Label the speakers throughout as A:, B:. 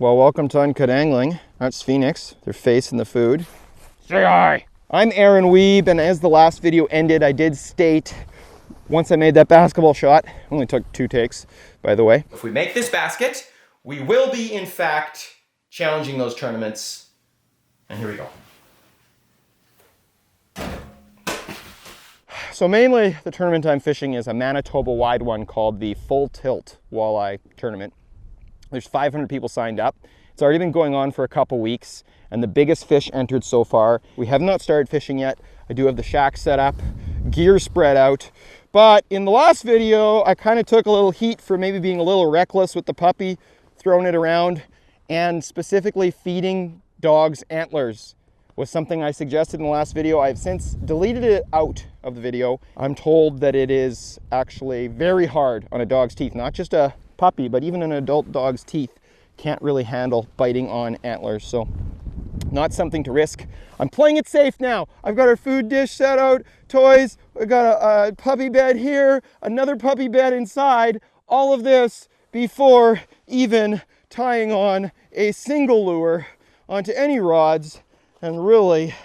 A: Well, welcome to Uncut Angling. That's Phoenix, their face in the food. Say hi! I'm Aaron Weeb, and as the last video ended, I did state, once I made that basketball shot, only took 2 takes, by the way. If we make this basket, we will be, in fact, challenging those tournaments. And here we go. So mainly, the tournament I'm fishing is a Manitoba-wide one called the Full Tilt Walleye Tournament. There's 500 people signed up. It's already been going on for a couple weeks, and the biggest fish entered so far. We have not started fishing yet. I do have the shack set up, gear spread out, but in the last video, I kind of took a little heat for maybe being a little reckless with the puppy, throwing it around, and specifically feeding dogs antlers was something I suggested in the last video. I've since deleted it out of the video. I'm told that it is actually very hard on a dog's teeth, not just a puppy, but even an adult dog's teeth can't really handle biting on antlers, so not something to risk. I'm playing it safe now. I've got our food dish set out, toys, I got a puppy bed here, another puppy bed inside, all of this before even tying on a single lure onto any rods. And really,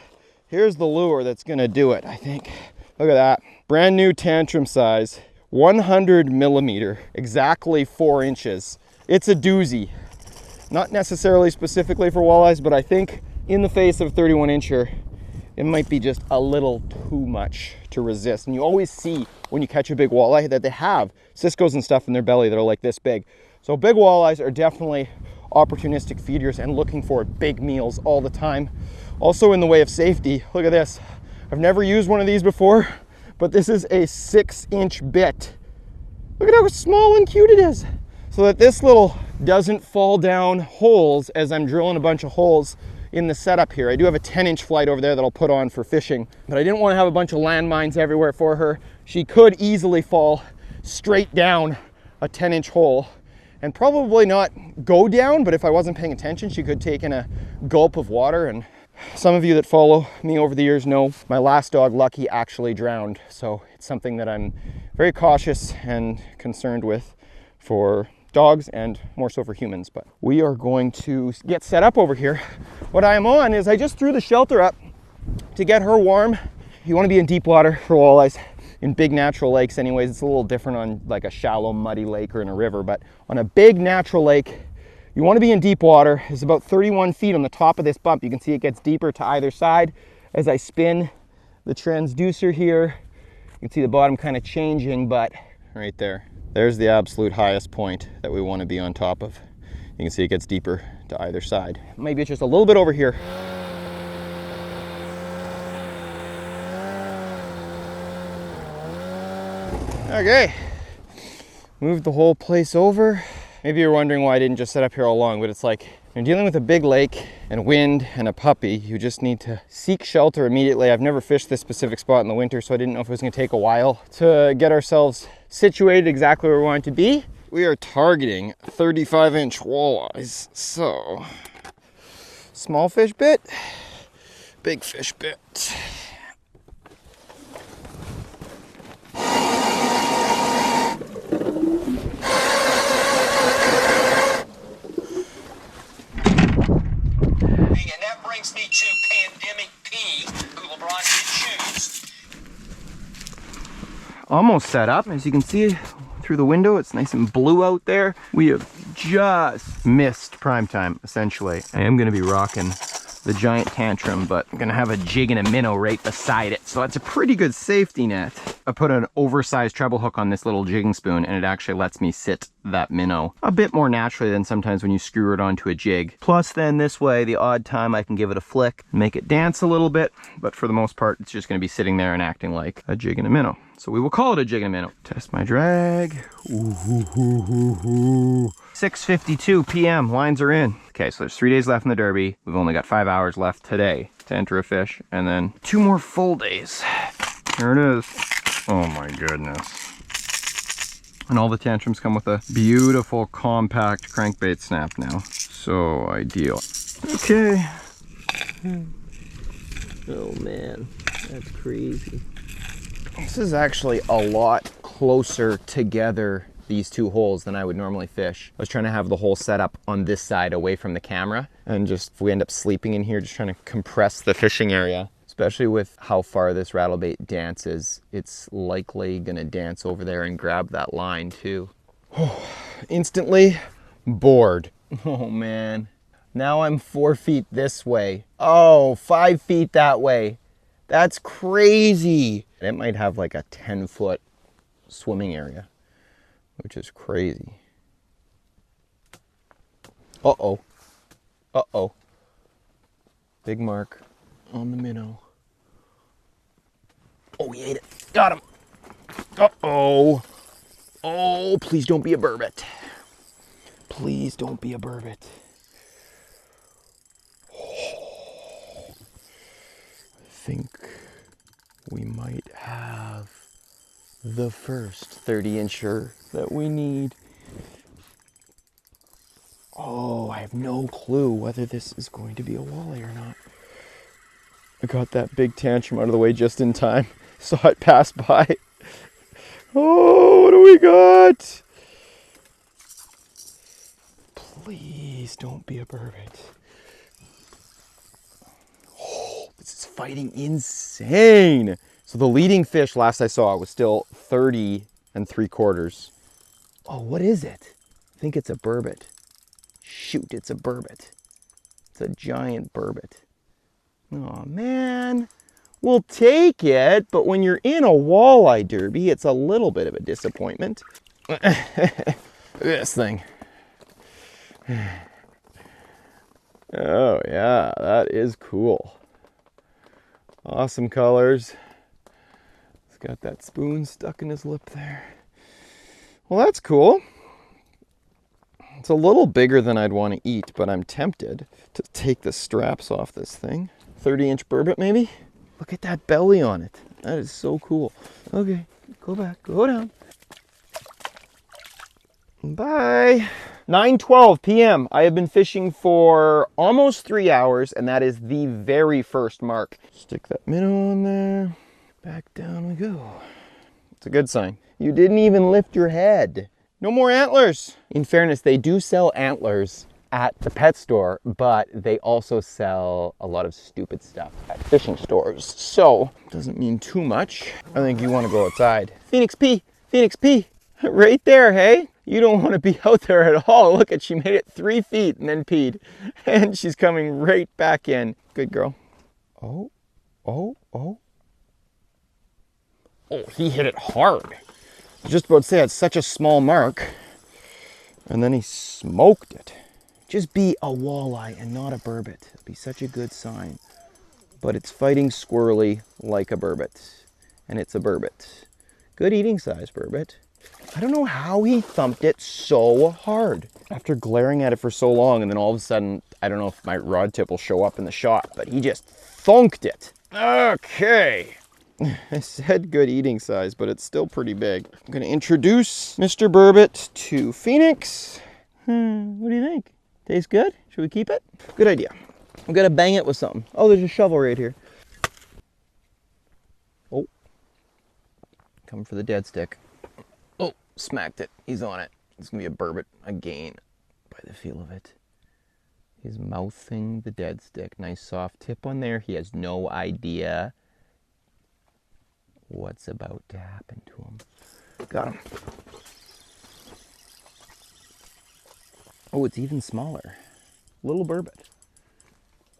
A: here's the lure that's gonna do it, I think. Look at that, brand new tantrum size, 100 millimeter, exactly 4 inches. It's a doozy. Not necessarily specifically for walleyes, but I think in the face of a 31 incher, it might be just a little too much to resist. And you always see when you catch a big walleye that they have ciscos and stuff in their belly that are like this big. So big walleyes are definitely opportunistic feeders and looking for big meals all the time. Also in the way of safety, look at this. I've never used one of these before, but this is a 6-inch bit. Look at how small and cute it is. So that this little doesn't fall down holes as I'm drilling a bunch of holes in the setup here. I do have a 10-inch flight over there that I'll put on for fishing, but I didn't want to have a bunch of landmines everywhere for her. She could easily fall straight down a 10-inch hole and probably not go down, but if I wasn't paying attention, she could take in a gulp of water. And some of you that follow me over the years know my last dog, Lucky, actually drowned. So it's something that I'm very cautious and concerned with for dogs and more so for humans. But we are going to get set up over here. What I am on is I just threw the shelter up to get her warm. You want to be in deep water for walleyes. In big natural lakes anyways, it's a little different on like a shallow muddy lake or in a river, but on a big natural lake, you want to be in deep water. It's about 31 feet on the top of this bump. You can see it gets deeper to either side as I spin the transducer here. You can see the bottom kind of changing, but right there, there's the absolute highest point that we want to be on top of. You can see it gets deeper to either side. Maybe it's just a little bit over here. Okay, moved the whole place over. Maybe you're wondering why I didn't just set up here all along, but it's like when you're dealing with a big lake and wind and a puppy, you just need to seek shelter immediately. I've never fished this specific spot in the winter, so I didn't know if it was gonna take a while to get ourselves situated exactly where we want to be. We are targeting 35-inch walleyes, so small fish bit, big fish bit.
B: And that brings me to Pandemic P, who LeBron did choose.
A: Almost set up. As you can see through the window, it's nice and blue out there. We have just missed prime time, essentially. I am gonna be rocking the giant tantrum, but I'm gonna have a jig and a minnow right beside it. So that's a pretty good safety net. I put an oversized treble hook on this little jigging spoon, and it actually lets me sit that minnow a bit more naturally than sometimes when you screw it onto a jig. Plus then this way, the odd time I can give it a flick, make it dance a little bit, but for the most part, it's just gonna be sitting there and acting like a jig and a minnow. So we will call it a jig and a minnow. Test my drag. 6:52 p.m. Lines are in. Okay, so there's 3 days left in the Derby. We've only got 5 hours left today to enter a fish, and then 2 more full days. Here it is. Oh my goodness. And all the tantrums come with a beautiful compact crankbait snap now. So ideal. Okay.
C: Oh man, that's crazy.
A: This is actually a lot closer together these two holes than I would normally fish. I was trying to have the hole set up on this side away from the camera, and just if we end up sleeping in here, just trying to compress the fishing area. Especially with how far this rattlebait dances, it's likely gonna dance over there and grab that line too. Instantly bored. Oh man. Now I'm 4 feet this way. Oh, 5 feet that way. That's crazy. It might have like a 10-foot swimming area, which is crazy. Uh-oh. Uh-oh. Big mark on the minnow. Oh, he ate it. Got him. Uh-oh. Oh, please don't be a burbot. Please don't be a burbot. Oh, I think we might have the first 30-incher that we need. Oh, I have no clue whether this is going to be a walleye or not. I got that big tantrum out of the way just in time. Saw it pass by. Oh, what do we got? Please don't be a burbot. Oh, this is fighting insane. So the leading fish last I saw was still 30 3/4. Oh, what is it? I think it's a burbot. Shoot, it's a burbot. It's a giant burbot. Oh man, we'll take it, but when you're in a walleye derby, it's a little bit of a disappointment. This thing. Oh yeah, that is cool. Awesome colors. It's got that spoon stuck in his lip there. Well, that's cool. It's a little bigger than I'd want to eat, but I'm tempted to take the straps off this thing. 30-inch burbot maybe? Look at that belly on it. That is so cool. Okay, go back, go down. Bye. 9:12 p.m. I have been fishing for almost 3 hours, and that is the very first mark. Stick that minnow on there. Back down we go. It's a good sign. You didn't even lift your head. No more antlers. In fairness, they do sell antlers at the pet store, but they also sell a lot of stupid stuff at fishing stores. So, doesn't mean too much. I think you want to go outside. Phoenix P, Phoenix P, right there, hey? You don't want to be out there at all. Look at, she made it 3 feet and then peed. And she's coming right back in. Good girl. Oh, oh, oh. Oh, he hit it hard. I was just about to say, it's such a small mark. And then he smoked it. Just be a walleye and not a burbot. It'd be such a good sign. But it's fighting squirrely like a burbot. And it's a burbot. Good eating size burbot. I don't know how he thumped it so hard. After glaring at it for so long, and then all of a sudden, I don't know if my rod tip will show up in the shot, but he just thunked it. Okay. I said good eating size, but it's still pretty big. I'm gonna introduce Mr. Burbot to Phoenix. What do you think? Tastes good? Should we keep it? Good idea. I'm gonna bang it with something. Oh, there's a shovel right here. Oh. Coming for the dead stick. Oh, smacked it. He's on it. It's gonna be a burbot again, by the feel of it. He's mouthing the dead stick. Nice soft tip on there. He has no idea what's about to happen to him. Got him. Oh, it's even smaller. Little burbot.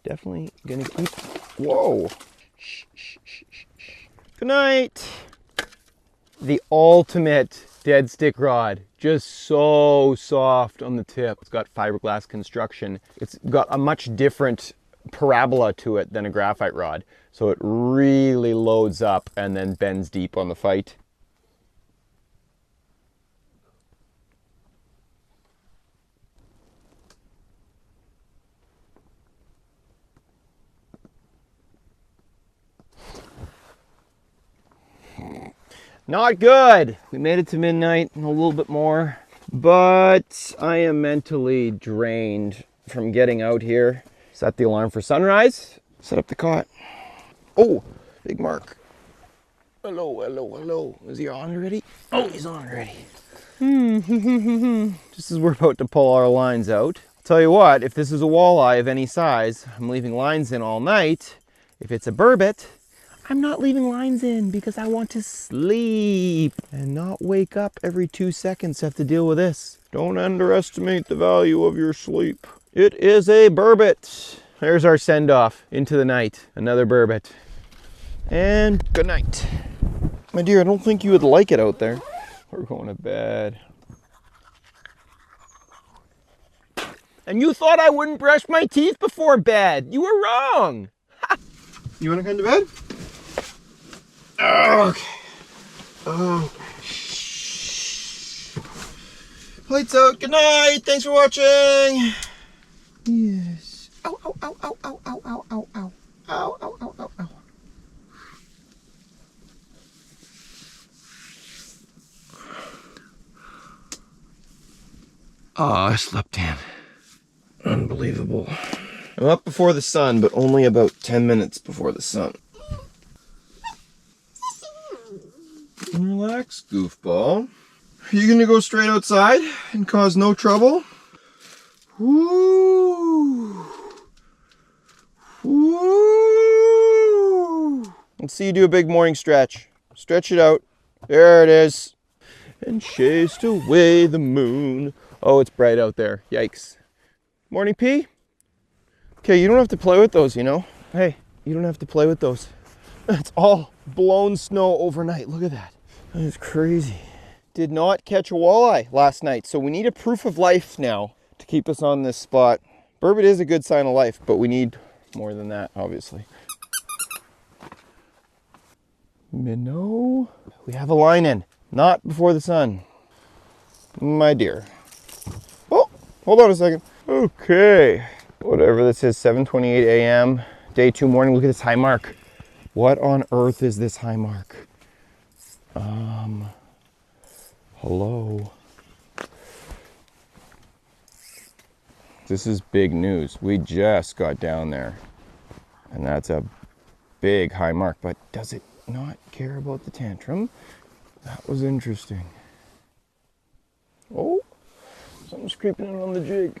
A: Definitely gonna keep. Whoa. Shh, shh, shh, shh, shh. Good night. The ultimate dead stick rod. Just so soft on the tip. It's got fiberglass construction. It's got a much different parabola to it than a graphite rod. So it really loads up and then bends deep on the fight. Not good. We made it to midnight and a little bit more, but I am mentally drained from getting out here. Set the alarm for sunrise, set up the cot. Oh, big mark. Hello, hello, hello. Is he on already? Oh, he's on already. Just as we're about to pull our lines out. I'll tell you what, if this is a walleye of any size, I'm leaving lines in all night. If it's a burbot, I'm not leaving lines in because I want to sleep and not wake up every 2 seconds to have to deal with this. Don't underestimate the value of your sleep. It is a burbot. There's our send off into the night. Another burbot. And good night. My dear, I don't think you would like it out there. We're going to bed. And you thought I wouldn't brush my teeth before bed. You were wrong.
C: You want to come to bed? Okay. Oh. Lights out. Good night. Thanks for watching. Yes. Ow, ow, ow, ow, ow, ow, ow, ow, ow. Ow, ow, ow, ow, ow. Oh, I slept in. Unbelievable. I'm up before the sun, but only about 10 minutes before the sun. Relax, goofball. Are you gonna go straight outside and cause no trouble? Woo! Woo!
A: Let's see you do a big morning stretch. Stretch it out. There it is. And chased away the moon. Oh, it's bright out there. Yikes. Morning pea? Okay, you don't have to play with those, you know? Hey, you don't have to play with those. It's all blown snow overnight. Look at that. That is crazy. Did not catch a walleye last night, so we need a proof of life now to keep us on this spot. Burbot is a good sign of life, but we need more than that, obviously. Minnow. We have a line in. Not before the sun. My dear. Oh, hold on a second. Okay. Whatever this is, 7:28 a.m. Day 2 morning. Look at this high mark. What on earth is this high mark? Hello. This is big news. We just got down there. And that's a big high mark. But does it not care about the tantrum? That was interesting. Oh, something's creeping in on the jig,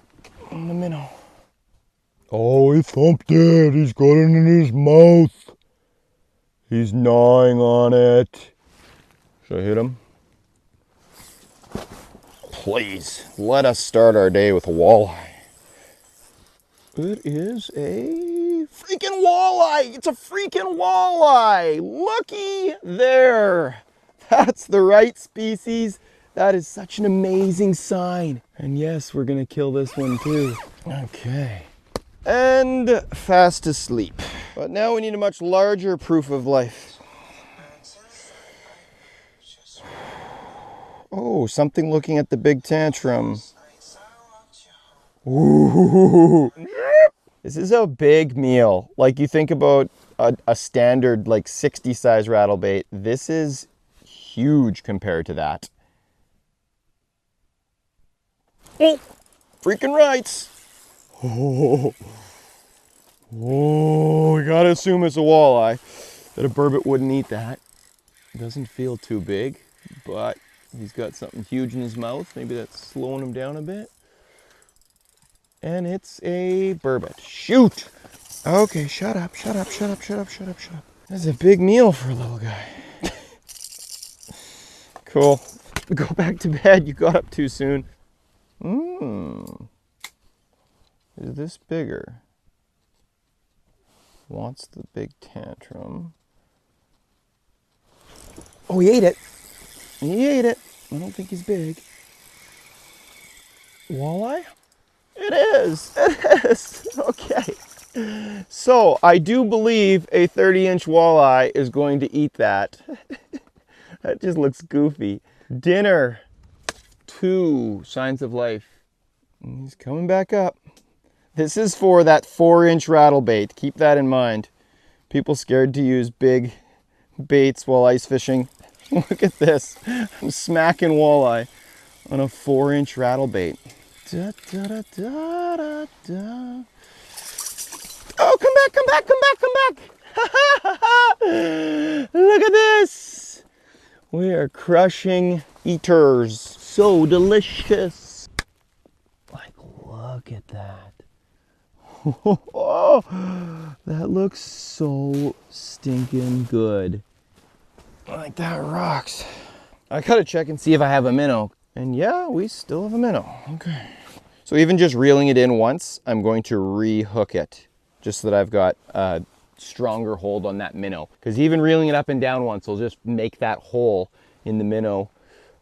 A: on the minnow. Oh, he thumped it. He's got it in his mouth. He's gnawing on it. Should I hit him? Please, let us start our day with a walleye. It is a freaking walleye. It's a freaking walleye. Looky there. That's the right species. That is such an amazing sign. And yes, we're gonna kill this one too. Okay. And fast asleep. But now we need a much larger proof of life. Oh, something looking at the big tantrum. Ooh. This is a big meal. Like you think about a standard like 60 size rattlebait. This is huge compared to that. Oh, freaking rights. Oh, we gotta assume it's a walleye. That a burbot wouldn't eat that. It doesn't feel too big, but he's got something huge in his mouth. Maybe that's slowing him down a bit. And it's a burbot. Shoot! Okay, shut up, shut up, shut up, shut up, shut up, shut up. That's a big meal for a little guy. Cool. Go back to bed. You got up too soon. Is this bigger? Wants the big tantrum. Oh, he ate it. He ate it. I don't think he's big. Walleye? It is. It is. Okay. So I do believe a 30-inch walleye is going to eat that. That just looks goofy. Dinner. 2 signs of life. And he's coming back up. This is for that 4-inch rattlebait. Keep that in mind. People scared to use big baits while ice fishing. Look at this. I'm smacking walleye on a 4-inch rattlebait. Da, da, da, da, da, da. Oh, come back, come back, come back, come back. Look at this. We are crushing eaters. so delicious. Like, look at that. Oh, that looks so stinking good. Like, that rocks. I gotta check and see if I have a minnow. And yeah, we still have a minnow. Okay. So even just reeling it in once, I'm going to re-hook it, just so that I've got a stronger hold on that minnow. Because even reeling it up and down once will just make that hole in the minnow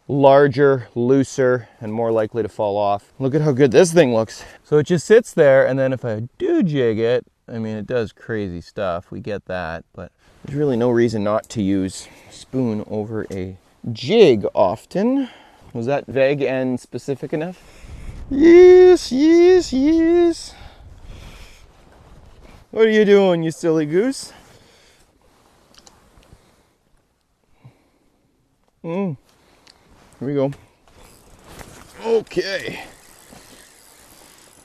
A: larger, looser, and more likely to fall off. Look at how good this thing looks. So it just sits there, and then if I do jig it, I mean, it does crazy stuff. We get that, but there's really no reason not to use a spoon over a jig often. Was that vague and specific enough? Yes, yes, yes. What are you doing, you silly goose? Here we go. Okay.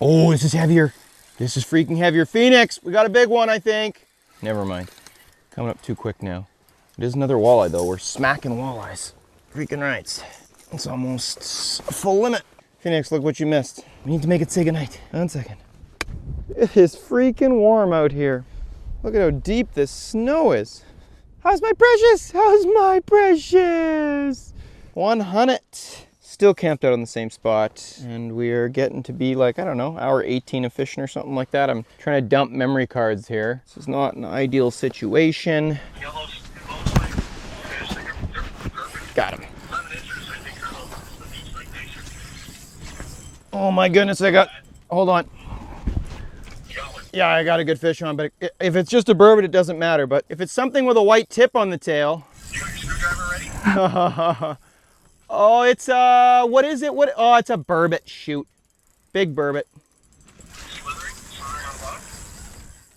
A: Oh, this is heavier. This is freaking heavier. Phoenix, we got a big one, I think. Never mind. Coming up too quick now. It is another walleye, though. We're smacking walleyes. Freaking rights. It's almost full limit. Phoenix, look what you missed. We need to make it say goodnight. 1 second. It is freaking warm out here. Look at how deep this snow is. How's my precious? How's my precious? 100. Still camped out on the same spot, and we're getting to be like, I don't know, hour 18 of fishing or something like that. I'm trying to dump memory cards here. This is not an ideal situation. Got him. Oh my goodness, hold on. Yeah, I got a good fish on, but if it's just a burbot, it doesn't matter. But if it's something with a white tip on the tail.
B: You got your screwdriver ready?
A: Oh, it's what is it? Oh, it's a burbot. Shoot, big burbot.
B: Slithering on the bottom?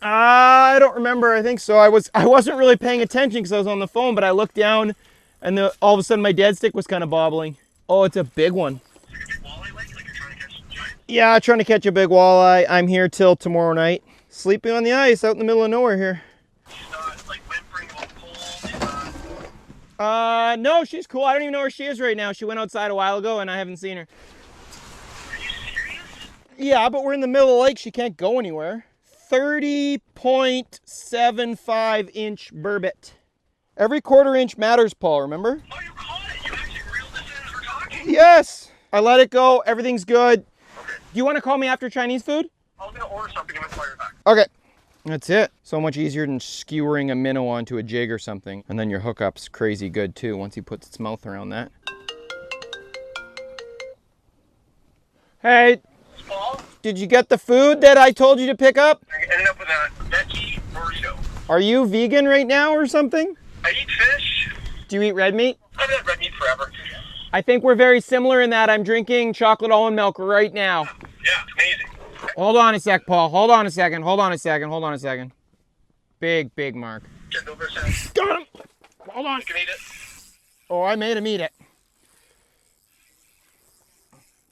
A: I don't remember. I think so. I wasn't really paying attention because I was on the phone, but I looked down, and all of a sudden my dead stick was kind of bobbling. Oh, it's a big one.
B: Like a big walleye, like you're trying to catch a giant?
A: Yeah, trying to catch a big walleye. I'm here till tomorrow night, sleeping on the ice out in the middle of nowhere here.
B: She's not like whimpering about cold.
A: No, she's cool. I don't even know where she is right now. She went outside a while ago and I haven't seen her.
B: Are you serious?
A: Yeah, but we're in the middle of the lake. She can't go anywhere. 30.75 inch burbot. Every quarter inch matters, Paul, remember?
B: Oh, you caught it. You actually reeled this in as we're talking.
A: Yes. I let it go. Everything's good.
B: Okay.
A: Do you want to call me after Chinese food?
B: I was going to order something and call you back.
A: Okay. That's it. So much easier than skewering a minnow onto a jig or something. And then your hookup's crazy good too once he puts its mouth around that. Hey,
B: Paul,
A: did you get the food that I told you to pick up?
B: I ended up with a veggie burrito.
A: Are you vegan right now or something?
B: I eat fish.
A: Do you eat red meat?
B: I've had red meat forever.
A: I think we're very similar in that I'm drinking chocolate almond milk right now.
B: Yeah, it's amazing.
A: Hold on a sec, Paul. Hold on a second. Hold on a second. Hold on a second. Big, big mark.
B: Get over a
A: Got him. Hold on.
B: You can eat it.
A: Oh, I made him eat it.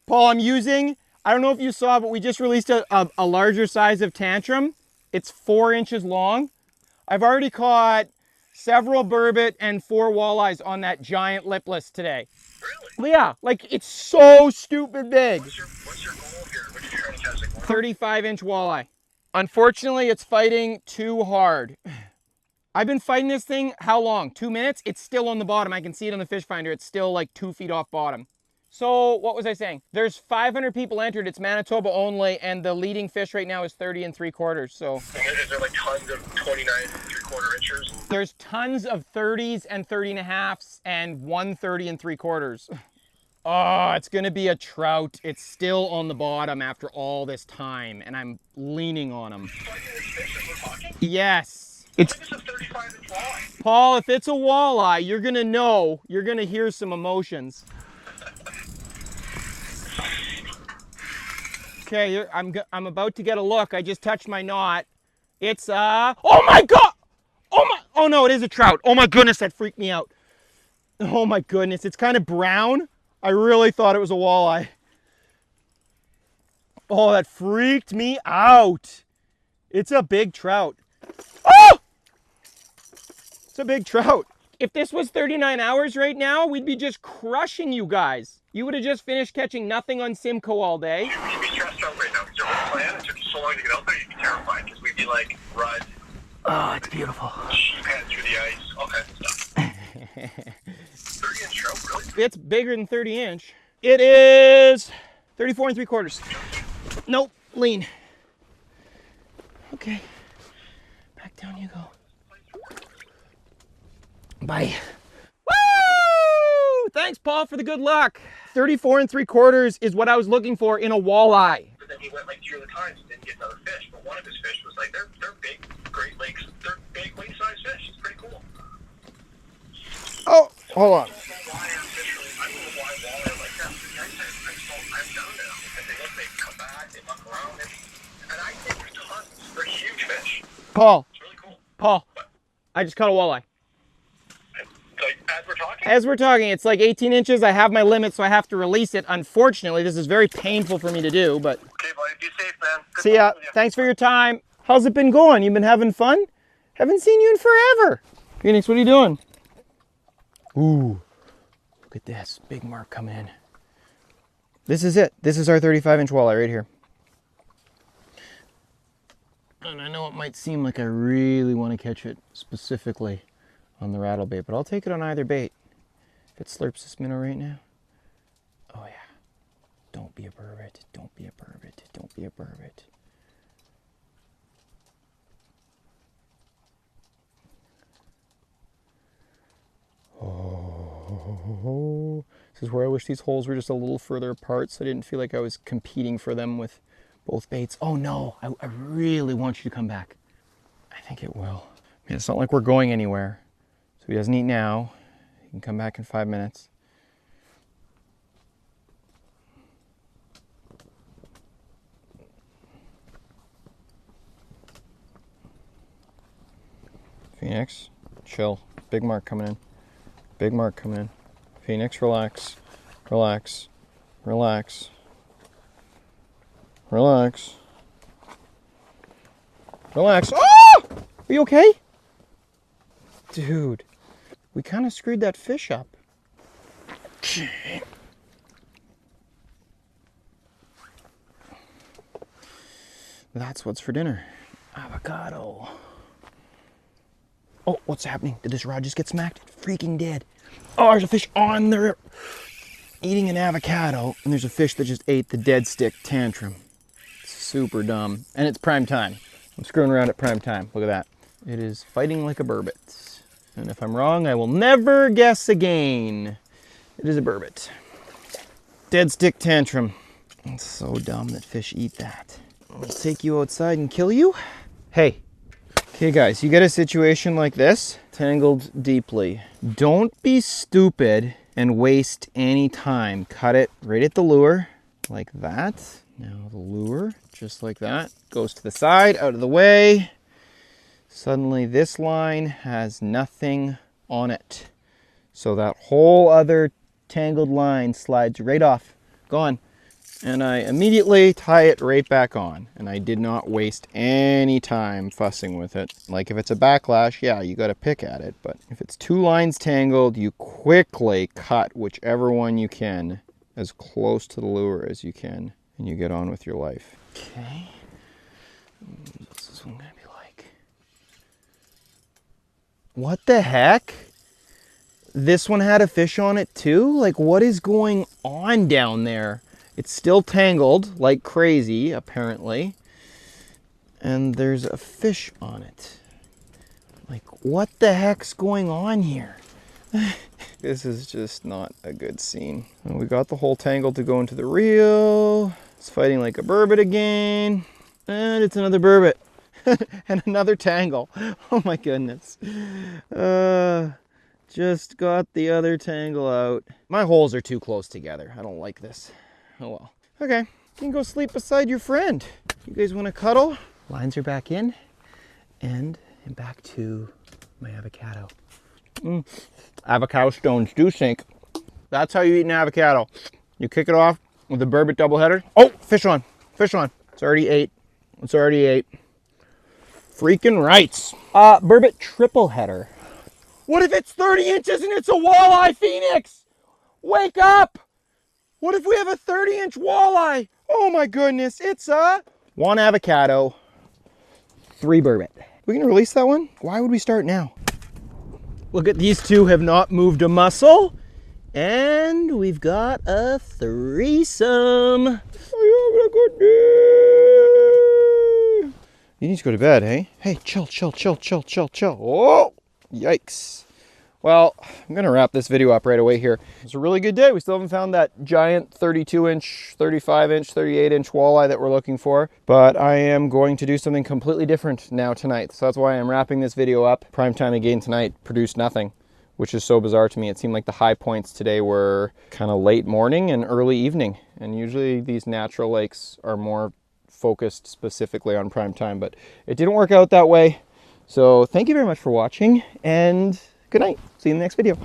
A: Paul, I'm using, I don't know if you saw, but we just released a larger size of tantrum. It's 4 inches long. I've already caught several burbot and 4 walleyes on that giant lipless today.
B: Really?
A: Yeah, like it's so stupid big.
B: What's your goal here? What are you trying to catch? Like
A: 35-inch walleye. Unfortunately, it's fighting too hard. I've been fighting this thing, how long? 2 minutes? It's still on the bottom. I can see it on the fish finder. It's still like 2 feet off bottom. So what was I saying? There's 500 people entered. It's Manitoba only, and the leading fish right now is 30 3/4. So
B: is there like tons of 29 3/4 inchers?
A: there's tons of 30s and 30.5s and 130 3/4. Oh, it's gonna be a trout. It's still on the bottom after all this time, and I'm leaning on him. Yes. It's
B: This is a 35-inch walleye.
A: Paul, if it's a walleye, you're gonna know. You're gonna hear some emotions. Okay, I'm about to get a look. I just touched my knot. It's oh my god! Oh no, it is a trout. Oh my goodness, that freaked me out. Oh my goodness, it's kind of brown. I really thought it was a walleye. Oh, that freaked me out. It's a big trout. Oh! It's a big trout. If this was 39 hours right now, we'd be just crushing you guys. You would have just finished catching nothing on Simcoe all day.
D: You'd be stressed out right now because your whole plan, it took you so long to get out there, you'd be terrified because we'd be like, Rudd.
A: Oh, it's beautiful.
D: Sheep head through the ice, all kinds of stuff. 30-inch trout, really?
A: It's bigger than 30 inch. It is 34 3/4. Nope, lean. Okay, back down you go. Bye. Woo! Thanks, Paul, for the good luck. 34 3/4 is what I was looking for in a walleye.
D: But then he went like 2 other times and didn't get another fish. But one of his fish was like, they're big Great Lakes, they're big lake-sized fish. It's pretty cool.
A: Oh, hold on. Paul,
D: Really cool.
A: Paul, I just caught a walleye.
D: Like, as we're talking?
A: As we're talking, it's like 18 inches. I have my limit, so I have to release it. Unfortunately, this is very painful for me to do, but...
D: Okay, buddy, be safe, man. Good
A: See ya.
D: luck with you.
A: Thanks for your time. How's it been going? You been having fun? Haven't seen you in forever. Phoenix, what are you doing? Ooh, look at this. Big mark coming in. This is it. This is our 35-inch walleye right here. And I know it might seem like I really want to catch it specifically on the rattlebait, but I'll take it on either bait. If it slurps this minnow right now. Oh yeah. Don't be a burbot. Don't be a burbot. Don't be a burbot. Oh, this is where I wish these holes were just a little further apart so I didn't feel like I was competing for them with both baits. Oh no, I really want you to come back. I think it will. I mean, it's not like we're going anywhere. So he doesn't eat now. He can come back in 5 minutes. Phoenix, chill. Big mark coming in. Big mark coming in. Phoenix, relax. Relax. Relax. Relax. Relax. Oh! Are you okay? Dude, we kind of screwed that fish up. That's what's for dinner. Avocado. Oh, what's happening? Did this rod just get smacked? It freaking did. Oh, there's a fish on there eating an avocado, and there's a fish that just ate the dead stick tantrum. Super dumb. And it's prime time. I'm screwing around at prime time. Look at that. It is fighting like a burbot. And if I'm wrong, I will never guess again. It is a burbot. Dead stick tantrum. It's so dumb that fish eat that. I'll take you outside and kill you. Hey. Okay guys, you get a situation like this, tangled deeply. Don't be stupid and waste any time. Cut it right at the lure, like that. Now the lure, just like that, goes to the side, out of the way. Suddenly this line has nothing on it. So that whole other tangled line slides right off, gone. And I immediately tie it right back on. And I did not waste any time fussing with it. Like if it's a backlash, yeah, you gotta pick at it. But if it's two lines tangled, you quickly cut whichever one you can as close to the lure as you can. And you get on with your life. Okay. What's this one gonna be like? What the heck? This one had a fish on it too? Like what is going on down there? It's still tangled like crazy, apparently. And there's a fish on it. Like, what the heck's going on here? This is just not a good scene. And we got the whole tangle to go into the reel. It's fighting like a burbot again. And it's another burbot. And another tangle. Oh my goodness. Just got the other tangle out. My holes are too close together. I don't like this. Oh well. Okay, you can go sleep beside your friend. You guys want to cuddle? Lines are back in, and I'm back to my avocado. Avocado stones do sink. That's how you eat an avocado. You kick it off with a burbot doubleheader. Oh, fish on, fish on. It's already ate. It's already ate. Freaking rights. Burbot triple header. What if it's 30 inches and it's a walleye, Phoenix? Wake up! What if we have a 30-inch walleye? Oh my goodness, it's a 1 avocado, 3 burbot. We gonna release that one? Why would we start now? Look at these two have not moved a muscle. And we've got a threesome. You need to go to bed, hey? Hey, chill. Oh, yikes. Well, I'm gonna wrap this video up right away here. It's a really good day. We still haven't found that giant 32-inch, 35-inch, 38-inch walleye that we're looking for, but I am going to do something completely different now tonight. So that's why I'm wrapping this video up. Prime time again tonight, produced nothing, which is so bizarre to me. It seemed like the high points today were kind of late morning and early evening. And usually these natural lakes are more focused specifically on prime time, but it didn't work out that way. So thank you very much for watching, and good night. See you in the next video.